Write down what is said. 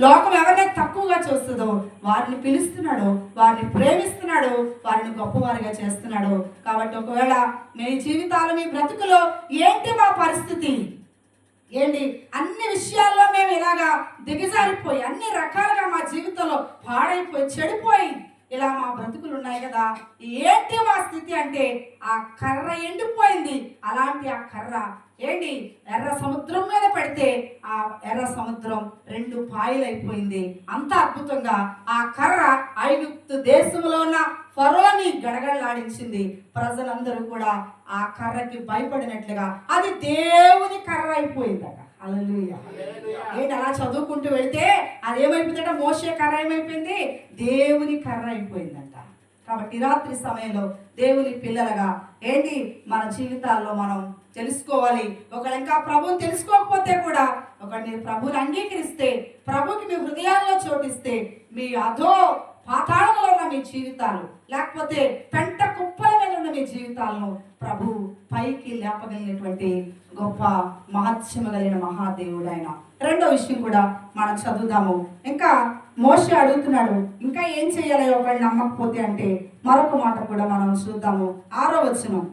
లోకం ఎవరినైతే తక్కువగా చూస్తుందో వారిని పిలుస్తున్నాడు, వారిని ప్రేమిస్తున్నాడు, వారిని గొప్పవారిగా చేస్తున్నాడు. కాబట్టి ఒకవేళ మీ జీవితాలు, మీ బ్రతుకులో ఏంటి మా పరిస్థితి ఏంటి, అన్ని విషయాల్లో మేము ఇలాగా దిగజారిపోయి, అన్ని రకాలుగా మా జీవితంలో పాడైపోయి, చెడిపోయి ఇలా మా బ్రతుకులు ఉన్నాయి కదా, ఏంటి మా స్థితి అంటే ఆ కర్ర ఎండిపోయింది. అలాంటి ఆ కర్ర ఏంటి, ఎర్ర సముద్రం మీద పెడితే ఆ ఎర్ర సముద్రం 2 పాయలైపోయింది. అంత అద్భుతంగా ఆ కర్ర ఐగుప్తు దేశంలో ఉన్న ఫరోని గడగడలాడించింది. ప్రజలందరూ కూడా ఆ కర్రకి భయపడినట్లుగా అది దేవుని కర్ర అయిపోయిందట. హల్లెలూయా. ఏంటి అలా చదువుకుంటూ వెళితే అదేమైపోయిందంట, మోషే కర్ర ఏమైపోయింది, దేవుని కర్ర అయిపోయిందంట. కాబట్టి రాత్రి సమయంలో దేవుని పిల్లలుగా ఏంటి మన జీవితాల్లో మనం తెలుసుకోవాలి. ఒకవేళ ఇంకా ప్రభువుని తెలుసుకోకపోతే కూడా ఒకవేళ మీరు ప్రభువుని అంగీకరిస్తే, ప్రభుకి మీ హృదయాల్లో చోటిస్తే, మీ అధో పాతాళంలో ఉన్న మీ జీవితాలు, లేకపోతే పెంట కుప్పల మీద ఉన్న మీ జీవితాలను ప్రభు పైకి లేపగలిగినటువంటి గొప్ప మహత్యము కలిగిన మహాదేవుడు ఆయన. రెండో విషయం కూడా మనం చదువుదాము. ఇంకా మోషే అడుగుతున్నాడు, ఇంకా ఏం చేయాలి ఒకవేళ నమ్మకపోతే అంటే మరొక మాట కూడా మనం చూద్దాము. 6వ వచనం.